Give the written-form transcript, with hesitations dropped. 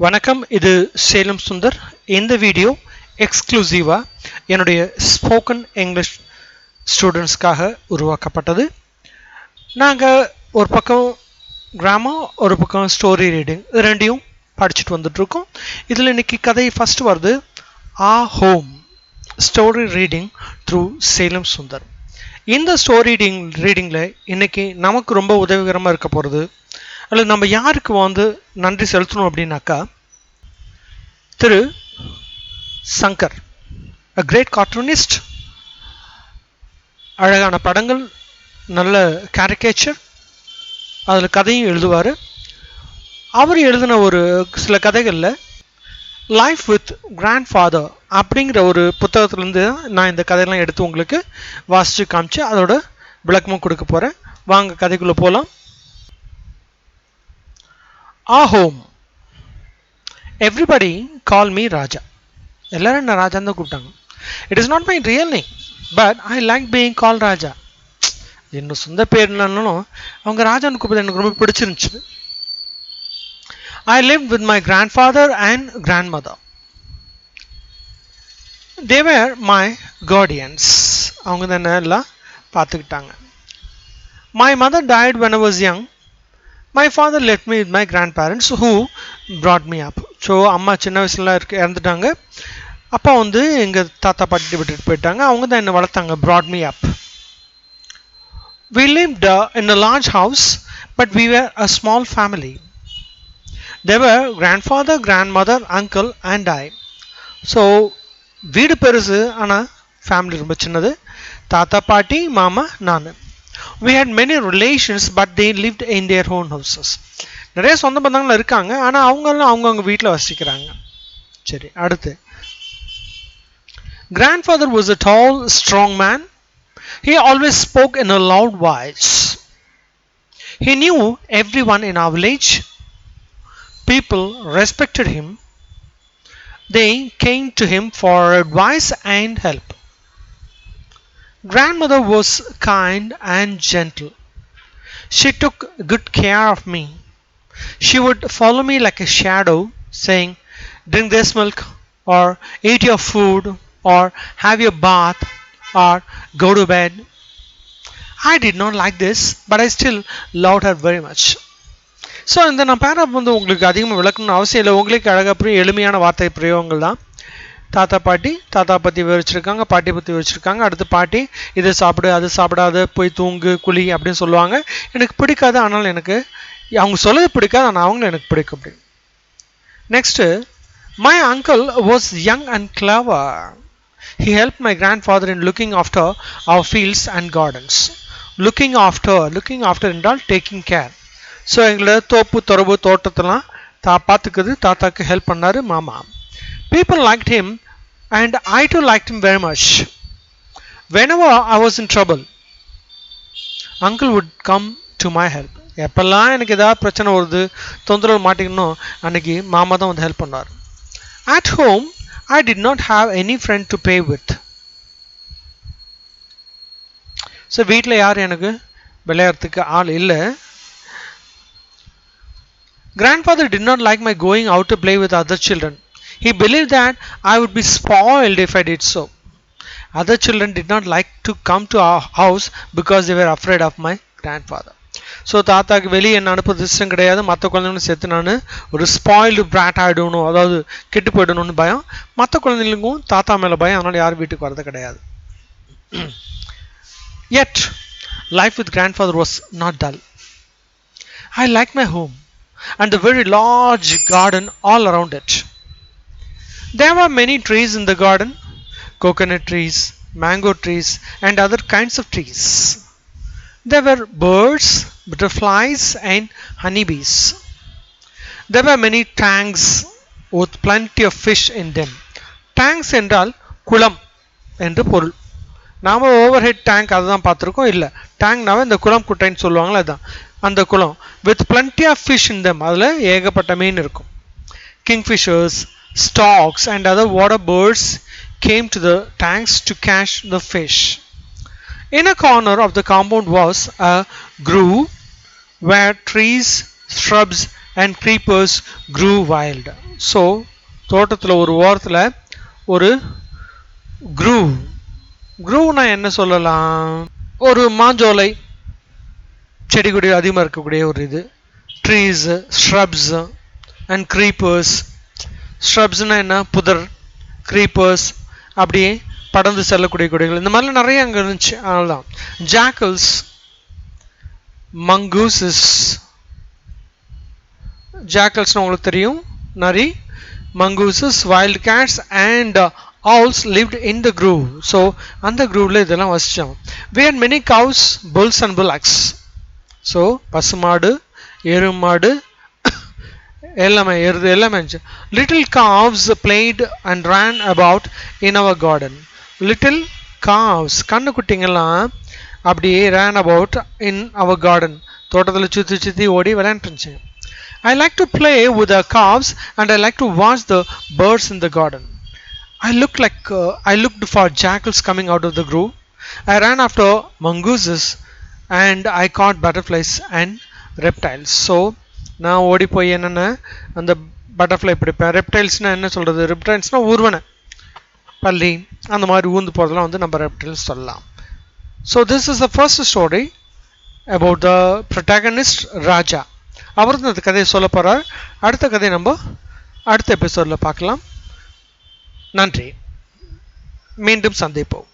வணக்கம், இது சேலம் சுந்தர். இந்த வீடியோ எக்ஸ்க்ளூசிவா என்னுடைய ஸ்போக்கன் இங்கிலீஷ் ஸ்டூடெண்ட்ஸ்க்காக உருவாக்கப்பட்டது. நாங்கள் ஒரு பக்கம் கிராமர், ஒரு பக்கம் ஸ்டோரி ரீடிங், இது ரெண்டையும் படிச்சுட்டு வந்துட்ருக்கோம். இதில் இன்னைக்கு கதை ஃபர்ஸ்ட் வருது, a home story reading through Salem Sundar. இந்த ஸ்டோரி ரீடிங்கில் இன்னைக்கு நமக்கு ரொம்ப உதவிகரமாக இருக்க போகிறது, அல்லது நம்ம யாருக்கு நன்றி செலுத்தணும் அப்படின்னாக்கா, திரு சங்கர், a great cartoonist, அழகான படங்கள், நல்ல கேரிகேச்சர், அதில் கதையும் எழுதுவார். அவர் எழுதின ஒரு சில கதைகளில் லைஃப் வித் கிராண்ட் ஃபாதர் அப்படிங்கிற ஒரு புத்தகத்திலேருந்து நான் இந்த கதையெல்லாம் எடுத்து உங்களுக்கு வாசித்து காமிச்சு அதோட விளக்கமும் கொடுக்க போகிறேன். வாங்க கதைக்குள்ளே போகலாம். A home. Everybody call me Raja. எல்லாரும் என்ன ராஜான்னு தான் கூப்பிட்டாங்க. It is not my real name, but I like being call Raja. என்னோட சொந்த பேர் இல்லைன்னாலும் அவங்க ராஜான்னு கூப்பிட்டு எனக்கு ரொம்ப பிடிச்சிருந்துச்சு. I live with my grandfather and grandmother. They were my guardians. அவங்க தான் என்ன எல்லாம் பார்த்துக்கிட்டாங்க. My mother died when I was young. My father left me with my grandparents who brought me up. So அம்மா சின்ன வயசுல இறந்துட்டாங்க. அப்பா எங்கள் தாத்தா பாட்டி விட்டுட்டு போயிட்டாங்க. அவங்க தான் என்னை வளர்த்தாங்க. brought me up. We lived in a large house, but we were a small family. There were grandfather, grandmother, uncle and I. So வீடு பெருசு, ஆனால் ஃபேமிலி ரொம்ப சின்னது. தாத்தா பாட்டி, மாமா, நான். We had many relations, but they lived in their own houses. நிறைய சொந்த பந்தங்கள் இருக்காங்க, ஆனால் அவங்கெல்லாம் அவங்கவுங்க வீட்டில் வசிக்கிறாங்க. சரி, அடுத்து. Grandfather was a tall, strong man. He always spoke in a loud voice. He knew everyone in our village. People respected him. They came to him for advice and help. Grandmother was kind and gentle. She took good care of me. She would follow me like a shadow, saying, drink this milk, or eat your food, or have your bath, or go to bed. I did not like this, but I still loved her very much. So இந்த நான் பேராப் உங்களுக்கு அதிகமாக விளக்கணும்னு அவசியம் இல்லை. உங்களுக்கு அழகாக எளிமையான வார்த்தை பிரயோகங்கள் தான். தாத்தா பாட்டி, தாத்தா பற்றி விவரிச்சிருக்காங்க, பாட்டி பற்றி விவரிச்சிருக்காங்க. அடுத்து பாட்டி, இதை சாப்பிடு, அது சாப்பிடாது, போய் தூங்கு, குழி அப்படின்னு சொல்லுவாங்க. எனக்கு பிடிக்காது, ஆனால் எனக்கு அவங்க சொல்லது பிடிக்காது, ஆனால் அவங்களும் எனக்கு பிடிக்கும். அப்படி next, my uncle was young and clever. He help my grandfather in looking after our fields and gardens. Looking after என்றால் டேக்கிங் கேர். ஸோ எங்களோட தோப்பு தொரவு தோட்டத்தெல்லாம் பார்த்துக்குது தாத்தாக்கு ஹெல்ப் பண்ணார் மாமா. People liked him, and I too liked him very much. Whenever I was in trouble, uncle would come to my help. எப்பெல்லாம் எனக்கு ஏதாவது பிரச்சனை வருது, தொந்தரவு மாட்டிக்கணும், அன்னைக்கு மாமா தான் ஹெல்ப் பண்ணார். At home, I did not have any friend to play with. So வீட்டில் யார் எனக்கு விளையாடுறதுக்கு ஆள் இல்லை. Grandfather did not like my going out to play with other children. He believed that I would be spoiled if I did so. Other children did not like to come to our house because they were afraid of my grandfather. So தாத்தாக்கு வெளியே என்ன அனுப்புறது இஷ்டம் கிடையாது. மற்ற குழந்தைங்களும் சேர்த்து நான் ஒரு ஸ்பாயில்டு பிராட் ஆகிடணும், அதாவது கெட்டு போயிடணும்னு பயம். மற்ற குழந்தைங்களுக்கும் தாத்தா மேலே பயம், அதனால் யாரும் வீட்டுக்கு வரது கிடையாது. Yet, life with grandfather was not dull. I liked my home and the very large garden all around it. There were many trees in the garden, coconut trees, mango trees, and other kinds of trees. There were birds, butterflies, and honeybees. There were many tanks with plenty of fish in them. Tanks என்றால் குளம் என்று பொருள். நாம் over head tank அதுதான் பார்த்துருக்கோம். இல்லை, டேங்க்னாவே இந்த குளம் குட்டைன்னு சொல்லுவாங்களே, அதுதான் அந்த குளம். With plenty of fish in them, அதில் ஏகப்பட்ட மீன் இருக்கும். Kingfishers, storks and other water birds came to the tanks to catch the fish. In a corner of the compound was a grove where trees, shrubs and creepers grew wild. So தோட்டத்தில் ஒரு ஓரத்தில் ஒரு grew growனா என்ன சொல்லலாம், ஒரு மாஞ்சோலை செடி கொடி அதிகமாக இருக்கக்கூடிய ஒரு இது, ட்ரீஸ், ஸ்hrubs அண்ட் creepers. ஸ்hrubஸ்னா என்ன, புதர், creepers அப்படியே படர்ந்து செல்லக்கூடிய கொடிகள், இந்த மாதிரிலாம் நிறைய அங்கே இருந்துச்சு. அதனால்தான் ஜாக்கல்ஸ், மங்கூசஸ், ஜாக்கல்ஸ்னு உங்களுக்கு தெரியும், நரி, mongooses, wild cats and owls lived in the grove. So அந்த grooveல இதெல்லாம் வசிச்சோம். We had many cows, bulls and bullocks. So பசுமாடு, எருமாடு, எல்லாமே எருது எல்லாமே. Little calves played and ran about in our garden. Little calves கண்ணுக்குட்டிங்கெல்லாம் அப்படியே ran about in our garden. தோட்டத்தில் சுற்றி சுற்றி ஓடி விளையாண்டுருந்துச்சு. I like to play with the calves and I like to watch the birds in the garden. I looked for jackals coming out of the grove. I ran after mongooses and I caught butterflies and reptiles. So நான் ஓடி போய் என்னென்ன அந்த butterfly பிடிப்பேன். ரெப்டைல்ஸ்னால் என்ன சொல்கிறது, ரெப்டைல்ஸ்னால் ஊர்வன பள்ளி அந்த மாதிரி ஊந்து போகிறதெல்லாம் வந்து நம்ம ரெப்டைல்ஸ் சொல்லலாம். So this is the first story about the protagonist Raja. அவர் தான் இந்த கதையை சொல்ல போகிறார். அடுத்த கதையை நம்ம அடுத்த எபிசோடில் பார்க்கலாம். நன்றி, மீண்டும் சந்திப்போம்.